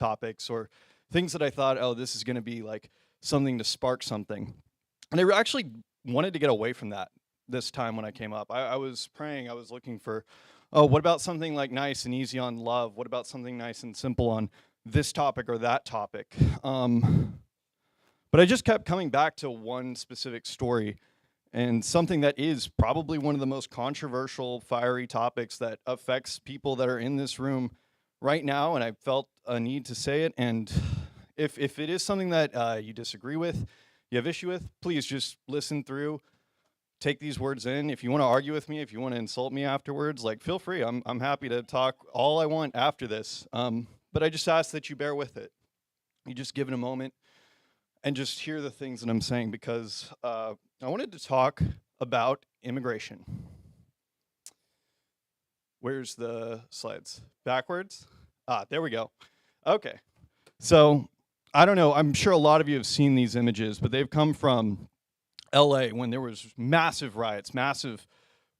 topics or things that I thought, oh, this is going to be like something to spark something. And I actually wanted to get away from that this time when I came up. I was praying, I was looking for, oh, what about something like nice and easy on love? What about something nice and simple on this topic or that topic? But I just kept coming back to one specific story and something that is probably one of the most controversial, fiery topics that affects people that are in this room right now. And I felt a need to say it. And if it is something that you disagree with, you have issue with, please just listen through, take these words in. If you want to argue with me, if you want to insult me afterwards, like, feel free. I'm happy to talk all I want after this. But I just ask that you bear with it. You just give it a moment and just hear the things that I'm saying, because I wanted to talk about immigration. Where's the slides? Backwards? There we go. Okay. So, I don't know, I'm sure a lot of you have seen these images, but they've come from LA when there was massive riots, massive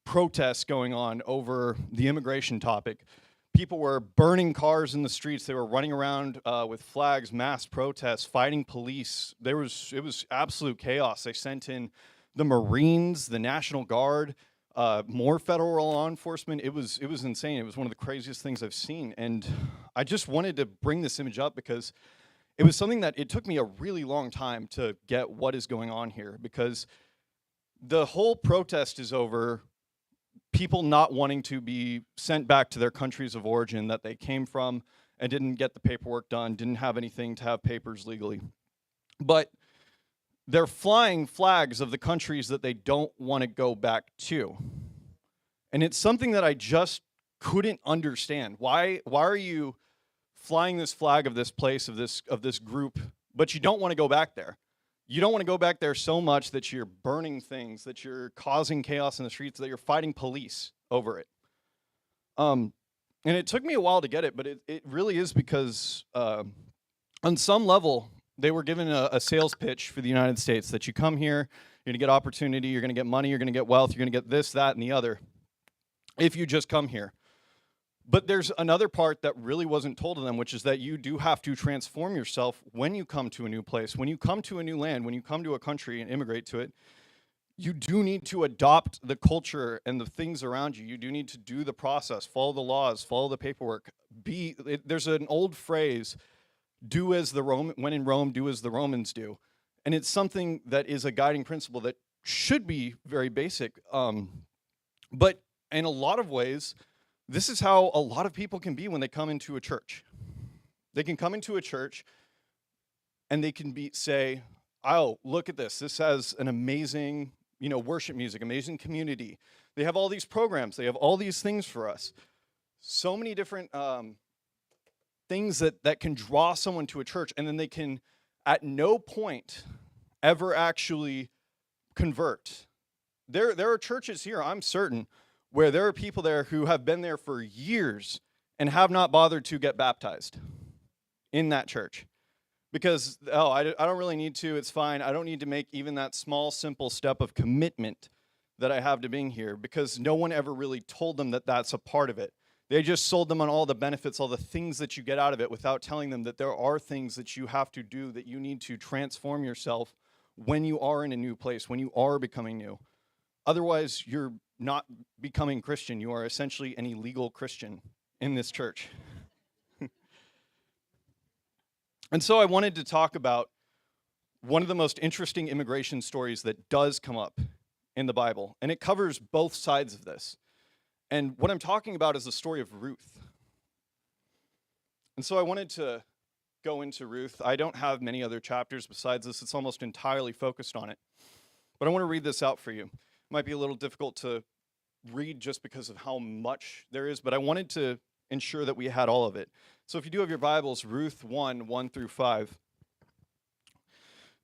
protests going on over the immigration topic. People were burning cars in the streets. They were running around with flags, mass protests, fighting police. It was absolute chaos. They sent in the Marines, the National Guard, more federal law enforcement. It was insane. It was one of the craziest things I've seen. And I just wanted to bring this image up because it was something that it took me a really long time to get what is going on here, because the whole protest is over people not wanting to be sent back to their countries of origin that they came from and didn't get the paperwork done, didn't have anything to have papers legally. But they're flying flags of the countries that they don't want to go back to. And it's something that I just couldn't understand. Why are you flying this flag of this place, of this group, but you don't want to go back there? You don't want to go back there so much that you're burning things, that you're causing chaos in the streets, that you're fighting police over it. And it took me a while to get it, but it really is because on some level, they were given a sales pitch for the United States that you come here, you're going to get opportunity, you're going to get money, you're going to get wealth, you're going to get this, that, and the other if you just come here. But there's another part that really wasn't told to them, which is that you do have to transform yourself when you come to a new place, when you come to a new land, when you come to a country and immigrate to it. You do need to adopt the culture and the things around you. You do need to do the process, follow the laws, follow the paperwork. There's an old phrase, when in Rome, do as the Romans do. And it's something that is a guiding principle that should be very basic. But in a lot of ways, this is how a lot of people can be when they come into a church. They can come into a church and they can say, oh, look at this. This has an amazing, worship music, amazing community. They have all these programs. They have all these things for us. So many different things that can draw someone to a church, and then they can at no point ever actually convert. There are churches here, I'm certain, where there are people there who have been there for years and have not bothered to get baptized in that church. Because, I don't really need to, it's fine. I don't need to make even that small, simple step of commitment that I have to being here, because no one ever really told them that that's a part of it. They just sold them on all the benefits, all the things that you get out of it, without telling them that there are things that you have to do, that you need to transform yourself when you are in a new place, when you are becoming new. Otherwise, you're not becoming Christian. You are essentially an illegal Christian in this church. And so I wanted to talk about one of the most interesting immigration stories that does come up in the Bible, and it covers both sides of this. And what I'm talking about is the story of Ruth. And so I wanted to go into Ruth. I don't have many other chapters besides this. It's almost entirely focused on it. But I want to read this out for you. It might be a little difficult to read just because of how much there is, but I wanted to ensure that we had all of it. So if you do have your Bibles, Ruth 1:1-5.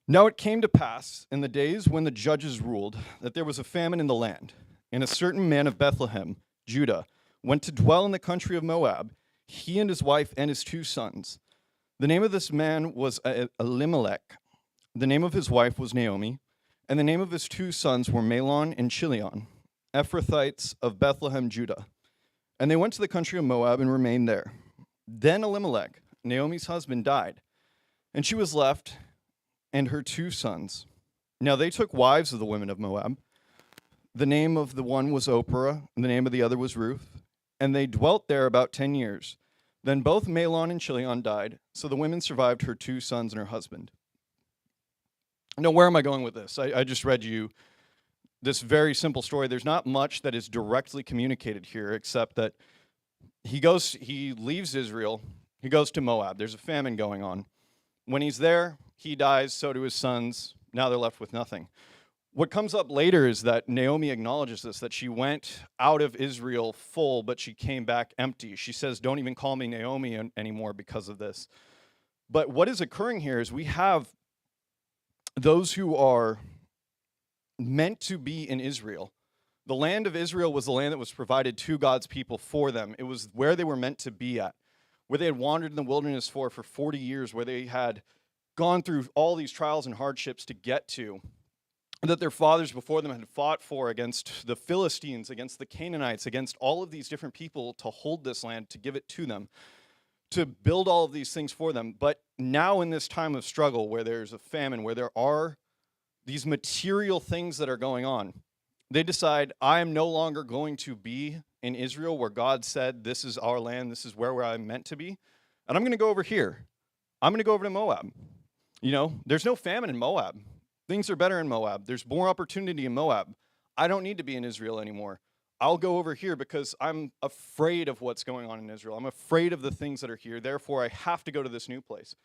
Now it came to pass in the days when the judges ruled that there was a famine in the land, and a certain man of Bethlehem, Judah, went to dwell in the country of Moab, he and his wife and his 2 sons. The name of this man was Elimelech. The name of his wife was Naomi, and the name of his 2 sons were Mahlon and Chilion, Ephrathites of Bethlehem, Judah. And they went to the country of Moab and remained there. Then Elimelech, Naomi's husband, died, and she was left and her 2 sons. Now they took wives of the women of Moab. The name of the one was Oprah, and the name of the other was Ruth, and they dwelt there about 10 years. Then both Mahlon and Chilion died, so the women survived her 2 sons and her husband. Now, where am I going with this? I just read you this very simple story. There's not much that is directly communicated here, except that he leaves Israel, he goes to Moab. There's a famine going on. When he's there, he dies, so do his sons. Now they're left with nothing. What comes up later is that Naomi acknowledges this, that she went out of Israel full, but she came back empty. She says, don't even call me Naomi anymore because of this. But what is occurring here is we have those who are meant to be in Israel. The land of Israel was the land that was provided to God's people for them. It was where they were meant to be at, where they had wandered in the wilderness for 40 years, where they had gone through all these trials and hardships to get to, that their fathers before them had fought for against the Philistines, against the Canaanites, against all of these different people to hold this land, to give it to them, to build all of these things for them. But now in this time of struggle, where there's a famine, where there are these material things that are going on, they decide, I am no longer going to be in Israel where God said, this is our land, this is where I'm meant to be, and I'm going to go over here. I'm going to go over to Moab. You know, there's no famine in Moab. Things are better in Moab. There's more opportunity in Moab. I don't need to be in Israel anymore. I'll go over here because I'm afraid of what's going on in Israel. I'm afraid of the things that are here. Therefore, I have to go to this new place.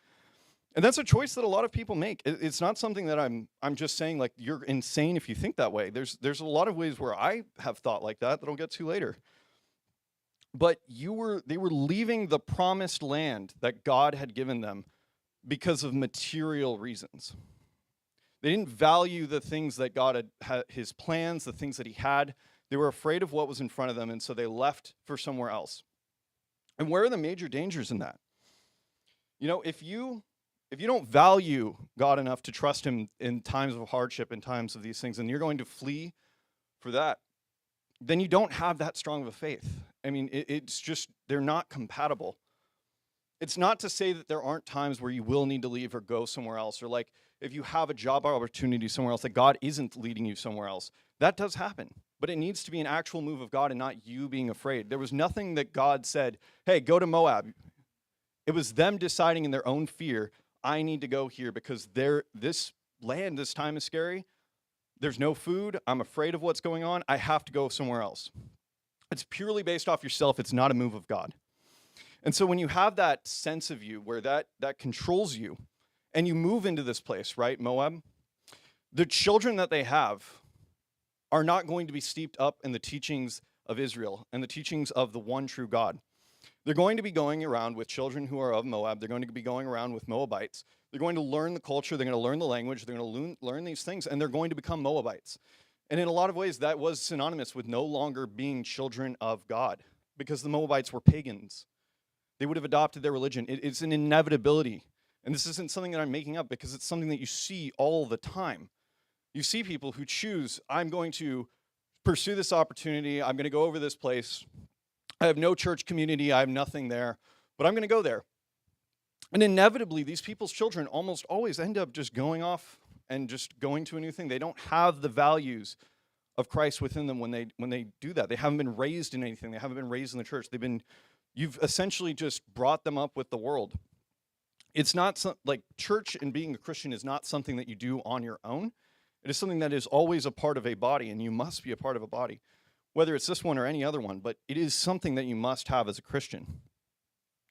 And that's a choice that a lot of people make. It's not something that I'm just saying like you're insane if you think that way. There's a lot of ways where I have thought like that I'll get to later. But they were leaving the promised land that God had given them because of material reasons. They didn't value the things that God had, his plans, the things that he had. They were afraid of what was in front of them, and so they left for somewhere else. And where are the major dangers in that? You know, if you don't value God enough to trust him in times of hardship, in times of these things, and you're going to flee for that, then you don't have that strong of a faith. I mean, it's just, they're not compatible. It's not to say that there aren't times where you will need to leave or go somewhere else, or like if you have a job opportunity somewhere else, that God isn't leading you somewhere else. That does happen, but it needs to be an actual move of God and not you being afraid. There was nothing that God said, hey, go to Moab. It was them deciding in their own fear, I need to go here because this land, this time is scary. There's no food. I'm afraid of what's going on. I have to go somewhere else. It's purely based off yourself. It's not a move of God. And so when you have that sense of you where that controls you and you move into this place, right, Moab, the children that they have are not going to be steeped up in the teachings of Israel and the teachings of the one true God. They're going to be going around with children who are of Moab. They're going to be going around with Moabites. They're going to learn the culture. They're going to learn the language. They're going to learn these things, and they're going to become Moabites. And in a lot of ways, that was synonymous with no longer being children of God because the Moabites were pagans. They would have adopted their religion. It's an inevitability. And this isn't something that I'm making up because it's something that you see all the time. You see people who choose, I'm going to pursue this opportunity. I'm going to go over this place. I have no church community. I have nothing there, but I'm going to go there. And inevitably, these people's children almost always end up just going off and just going to a new thing. They don't have the values of Christ within them when they do that. They haven't been raised in anything. They haven't been raised in the church. You've essentially just brought them up with the world. It's not like church and being a Christian is not something that you do on your own. It is something that is always a part of a body, and you must be a part of a body, whether it's this one or any other one, but it is something that you must have as a Christian.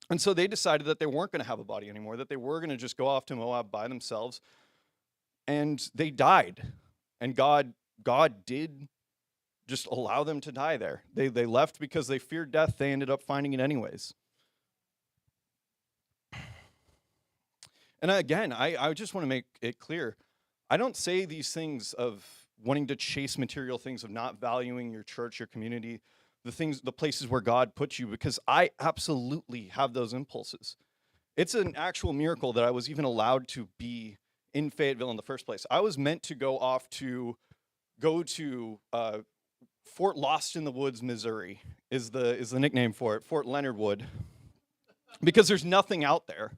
And so they decided that they weren't going to have a body anymore, that they were going to just go off to Moab by themselves, and they died. And God did just allow them to die there. They left because they feared death. They ended up finding it anyways. And again, I just want to make it clear, I don't say these things of wanting to chase material things, of not valuing your church, your community, the places where God put you, because I absolutely have those impulses. It's an actual miracle that I was even allowed to be in Fayetteville in the first place. I was meant to go to Fort Lost in the Woods, Missouri is the nickname for it, Fort Leonard Wood. because there's nothing out there.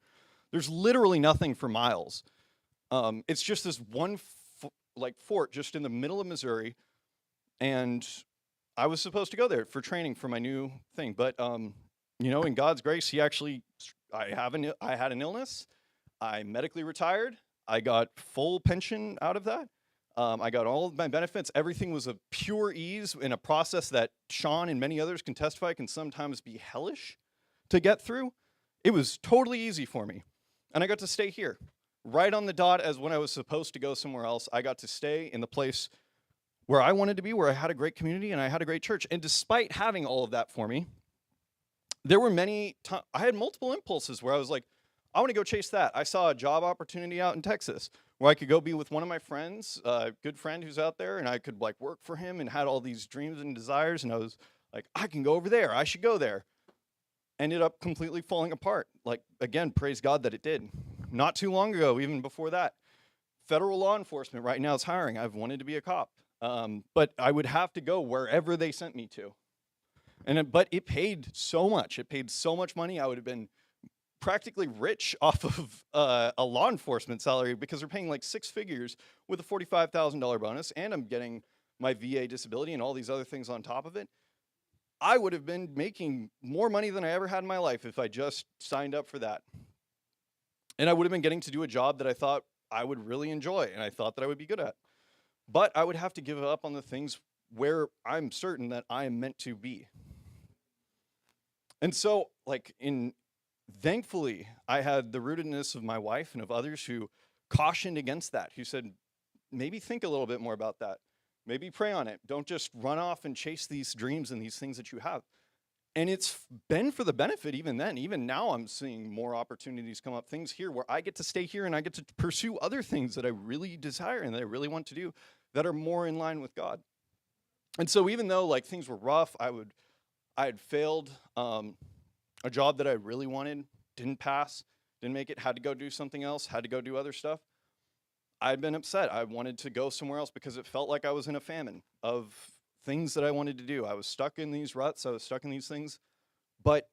There's literally nothing for miles. It's just this one fort just in the middle of Missouri, and I was supposed to go there for training for my new thing. But in God's grace, I had an illness. I medically retired. I got full pension out of that. I got all of my benefits. Everything was a pure ease in a process that Sean and many others can testify can sometimes be hellish to get through. It was totally easy for me. And I got to stay here, right on the dot as when I was supposed to go somewhere else. I got to stay in the place where I wanted to be, where I had a great community and I had a great church. And despite having all of that for me, there were many times, I had multiple impulses where I was like, I want to go chase that. I saw a job opportunity out in Texas where I could go be with one of my friends, a good friend who's out there, and I could work for him and had all these dreams and desires. And I was like, I can go over there. I should go there. Ended up completely falling apart. Again, praise God that it did. Not too long ago, even before that, federal law enforcement right now is hiring. I've wanted to be a cop. But I would have to go wherever they sent me to. But it paid so much. It paid so much money. I would have been practically rich off of a law enforcement salary because they're paying 6 figures with a $45,000 bonus, and I'm getting my VA disability and all these other things on top of it. I would have been making more money than I ever had in my life if I just signed up for that. And I would have been getting to do a job that I thought I would really enjoy and I thought that I would be good at. But I would have to give up on the things where I'm certain that I am meant to be. And so, thankfully, I had the rootedness of my wife and of others who cautioned against that, who said, maybe think a little bit more about that. Maybe pray on it. Don't just run off and chase these dreams and these things that you have. And it's been for the benefit even then. Even now I'm seeing more opportunities come up, things here where I get to stay here and I get to pursue other things that I really desire and that I really want to do that are more in line with God. And so even though things were rough, I had failed a job that I really wanted, didn't pass, didn't make it, had to go do something else, had to go do other stuff. I'd been upset. I wanted to go somewhere else because it felt like I was in a famine of things that I wanted to do. I was stuck in these ruts. I was stuck in these things. But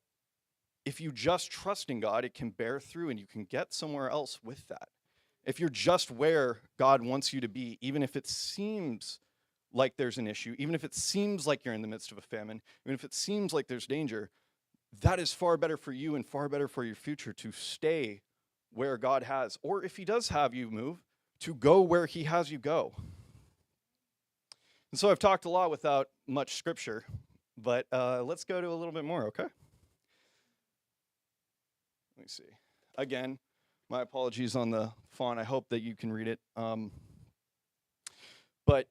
if you just trust in God, it can bear through and you can get somewhere else with that. If you're just where God wants you to be, even if it seems like there's an issue, even if it seems like you're in the midst of a famine, even if it seems like there's danger, that is far better for you and far better for your future to stay where God has. Or if he does have you move, to go where he has you go. And so I've talked a lot without much scripture, but let's go to a little bit more, okay? Let me see. Again, my apologies on the font. I hope that you can read it. But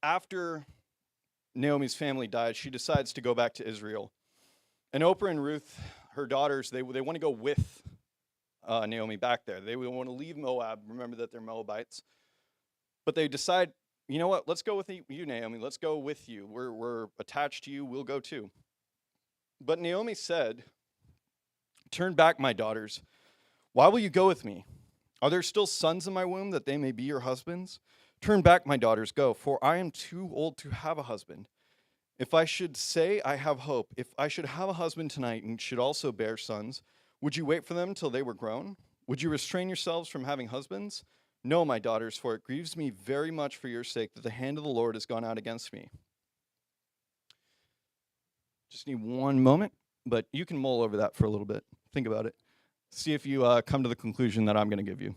after Naomi's family died, she decides to go back to Israel. And Oprah and Ruth, her daughters, they want to go with Naomi back there. They want to leave Moab. Remember that they're Moabites. But they decide, you know what, let's go with you, Naomi. Let's go with you. We're attached to you. We'll go too. But Naomi said, turn back, my daughters. Why will you go with me? Are there still sons in my womb that they may be your husbands? Turn back, my daughters, go, for I am too old to have a husband. If I should say I have hope, if I should have a husband tonight and should also bear sons, would you wait for them till they were grown? Would you restrain yourselves from having husbands? No, my daughters, for it grieves me very much for your sake that the hand of the Lord has gone out against me. Just need one moment, but you can mull over that for a little bit. Think about it. See if you come to the conclusion that I'm going to give you.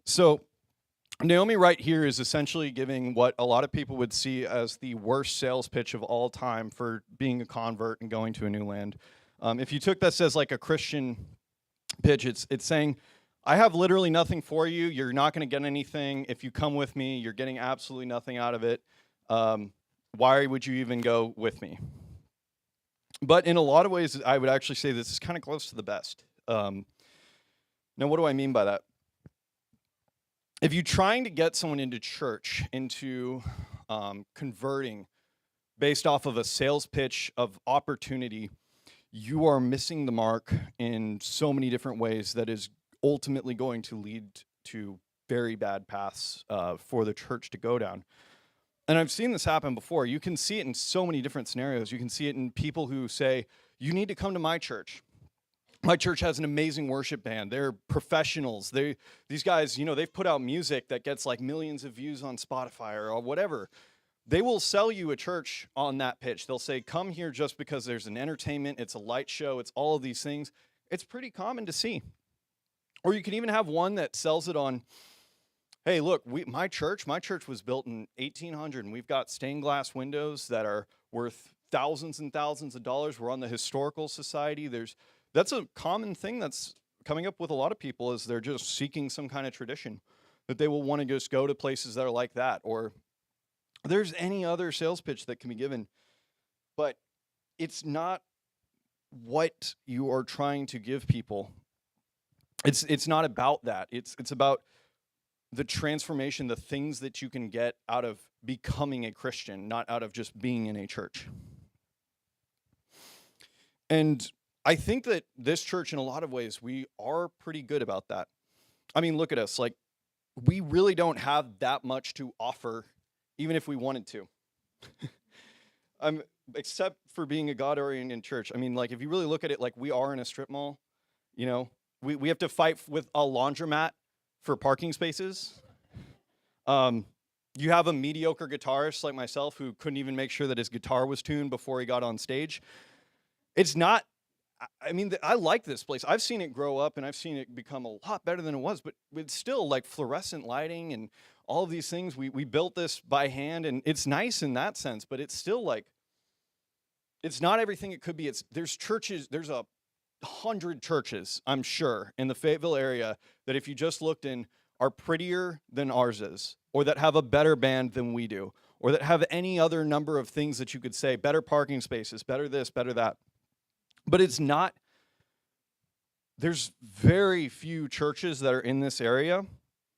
So Naomi right here is essentially giving what a lot of people would see as the worst sales pitch of all time for being a convert and going to a new land. If you took this as a Christian pitch, it's saying, I have literally nothing for you. You're not going to get anything. If you come with me, you're getting absolutely nothing out of it. Why would you even go with me? But in a lot of ways, I would actually say this is kind of close to the best. Now, what do I mean by that? If you're trying to get someone into church, into converting based off of a sales pitch of opportunity, you are missing the mark in so many different ways that is ultimately going to lead to very bad paths for the church to go down. And I've seen this happen before. You can see it in so many different scenarios. You can see it in people who say, you need to come to my church. My church has an amazing worship band. They're professionals. These guys, they've put out music that gets like millions of views on Spotify or whatever. They will sell you a church on that pitch. They'll say, come here just because there's an entertainment, it's a light show, it's all of these things. It's pretty common to see. Or you can even have one that sells it on, hey, look, my church was built in 1800, and we've got stained glass windows that are worth thousands and thousands of dollars. We're on the Historical Society. That's a common thing that's coming up with a lot of people, is they're just seeking some kind of tradition, that they will want to just go to places that are like that. Or there's any other sales pitch that can be given, but it's not what you are trying to give people. It's not about that. It's about the transformation, the things that you can get out of becoming a Christian, not out of just being in a church. And I think that this church, in a lot of ways, we are pretty good about that. I mean, look at us. Like, we really don't have that much to offer, even if we wanted to. Except for being a God-oriented church. I mean, like, if you really look at it, like, we are in a strip mall, we have to fight with a laundromat for parking spaces. You have a mediocre guitarist like myself who couldn't even make sure that his guitar was tuned before he got on stage. It's not, I like this place. I've seen it grow up, and I've seen it become a lot better than it was, but it's still like fluorescent lighting and all of these things. We built this by hand, and it's nice in that sense, but it's still like, it's not everything it could be. There's 100 churches, I'm sure, in the Fayetteville area that if you just looked in are prettier than ours is, or that have a better band than we do, or that have any other number of things that you could say, better parking spaces, better this, better that. But it's not, there's very few churches that are in this area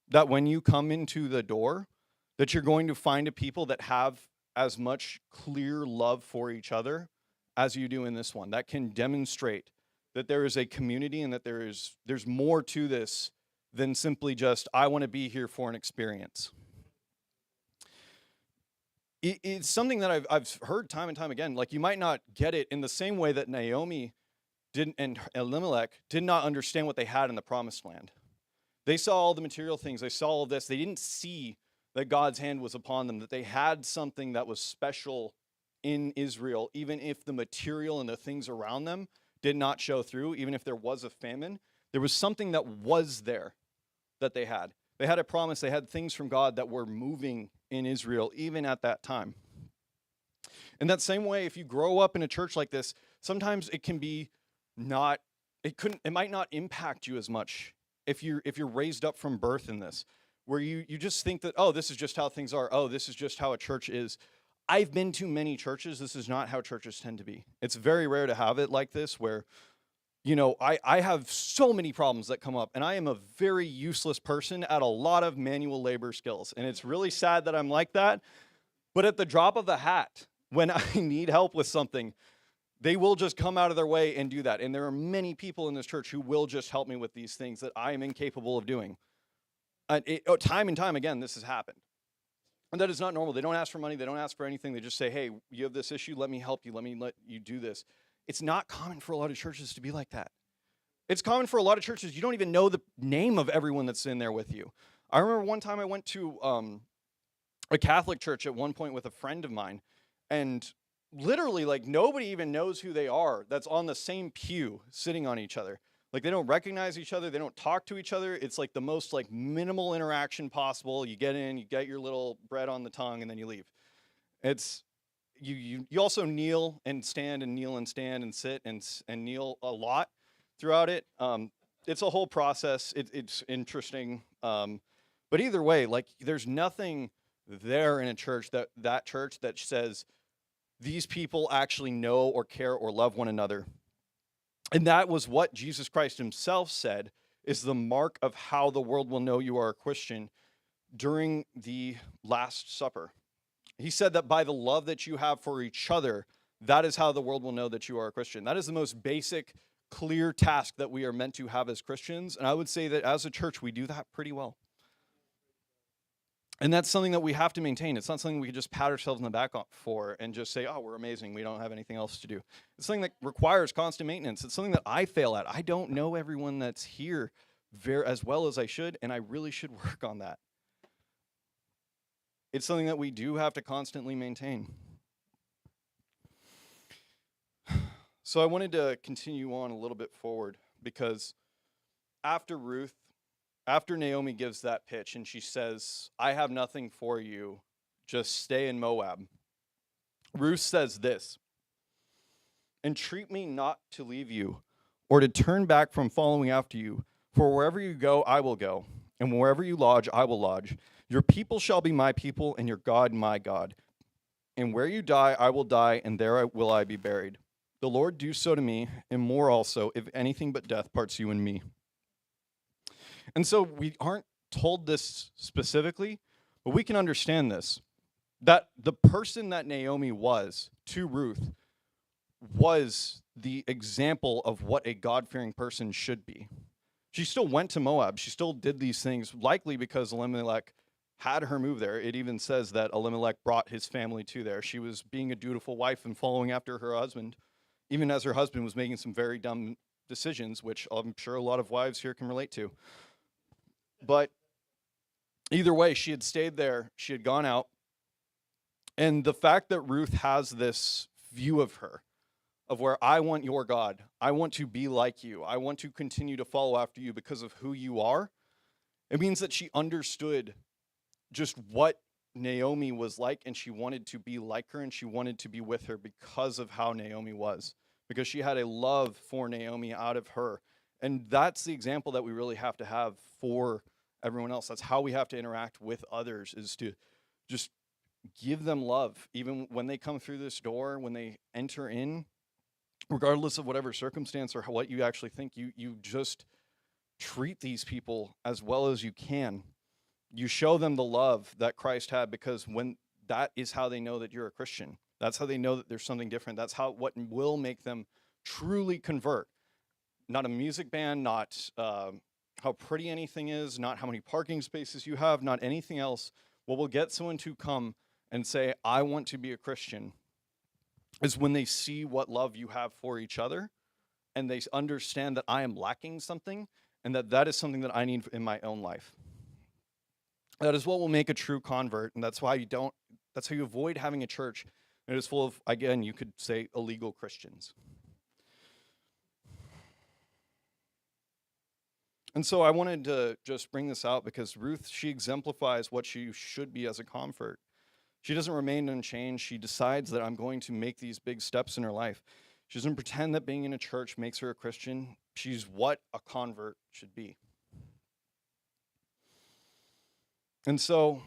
that when you come into the door, that you're going to find a people that have as much clear love for each other as you do in this one. That can demonstrate that there is a community and that there's more to this than simply just, I want to be here for an experience. It's something that I've heard time and time again. Like, you might not get it in the same way that Naomi didn't, and Elimelech did not understand what they had in the promised land. They saw all the material things. They saw all this. They didn't see that God's hand was upon them, that they had something that was special in Israel, even if the material and the things around them did not show through. Even if there was a famine, there was something that was there that they had. They had a promise. They had things from God that were moving in Israel, even at that time. In that same way, if you grow up in a church like this, sometimes it can be it might not impact you as much if you're raised up from birth in this, where you just think that, oh, this is just how things are. Oh, this is just how a church is. I've been to many churches. This is not how churches tend to be. It's very rare to have it like this, where, I have so many problems that come up, and I am a very useless person at a lot of manual labor skills. And it's really sad that I'm like that. But at the drop of a hat, when I need help with something, they will just come out of their way and do that. And there are many people in this church who will just help me with these things that I am incapable of doing. Time and time again, this has happened. And that is not normal. They don't ask for money. They don't ask for anything. They just say, hey, you have this issue. Let me help you. Let you do this. It's not common for a lot of churches to be like that. It's common for a lot of churches. You don't even know the name of everyone that's in there with you. I remember one time I went to a Catholic church at one point with a friend of mine, and literally, like, nobody even knows who they are that's on the same pew sitting on each other. Like, they don't recognize each other. They don't talk to each other. It's like the most like minimal interaction possible. You get in, you get your little bread on the tongue, and then you leave. It's you also kneel and stand and kneel and stand and sit and kneel a lot throughout it. It's a whole process. It's interesting. But either way, like, there's nothing there in a church that church that says these people actually know or care or love one another. And that was what Jesus Christ himself said is the mark of how the world will know you are a Christian during the Last Supper. He said that by the love that you have for each other, that is how the world will know that you are a Christian. That is the most basic clear task that we are meant to have as Christians. And I would say that as a church, we do that pretty well. And that's something that we have to maintain. It's not something we can just pat ourselves in the back for and just say, oh, we're amazing. We don't have anything else to do. It's something that requires constant maintenance. It's something that I fail at. I don't know everyone that's here as well as I should, and I really should work on that. It's something that we do have to constantly maintain. So I wanted to continue on a little bit forward because after Naomi gives that pitch and she says, I have nothing for you, just stay in Moab, Ruth says this, entreat me not to leave you or to turn back from following after you, for wherever you go, I will go, and wherever you lodge, I will lodge. Your people shall be my people, and your God my God. And where you die, I will die, and there will I be buried. The Lord do so to me, and more also, if anything but death parts you and me. And so we aren't told this specifically, but we can understand this, that the person that Naomi was to Ruth was the example of what a God-fearing person should be. She still went to Moab. She still did these things, likely because Elimelech had her move there. It even says that Elimelech brought his family to there. She was being a dutiful wife and following after her husband, even as her husband was making some very dumb decisions, which I'm sure a lot of wives here can relate to. But either way, she had stayed there. She had gone out. And the fact that Ruth has this view of her, of where I want your God, I want to be like you, I want to continue to follow after you because of who you are, it means that she understood just what Naomi was like, and she wanted to be like her, and she wanted to be with her because of how Naomi was, because she had a love for Naomi out of her. And that's the example that we really have to have for everyone else. That's how we have to interact with others, is to just give them love, even when they come through this door, when they enter in, regardless of whatever circumstance or what you actually think, you just treat these people as well as you can. You show them the love that Christ had, because when that is how they know that you're a Christian. That's how they know that there's something different. That's what will make them truly convert. Not a music band, not how pretty anything is, not how many parking spaces you have, not anything else. What will get someone to come and say, I want to be a Christian, is when they see what love you have for each other, and they understand that I am lacking something, and that is something that I need in my own life. That is what will make a true convert, and that's how you avoid having a church that is full of, again, you could say, illegal Christians. And so I wanted to just bring this out because Ruth, she exemplifies what she should be as a convert. She doesn't remain unchanged. She decides that I'm going to make these big steps in her life. She doesn't pretend that being in a church makes her a Christian. She's what a convert should be. And so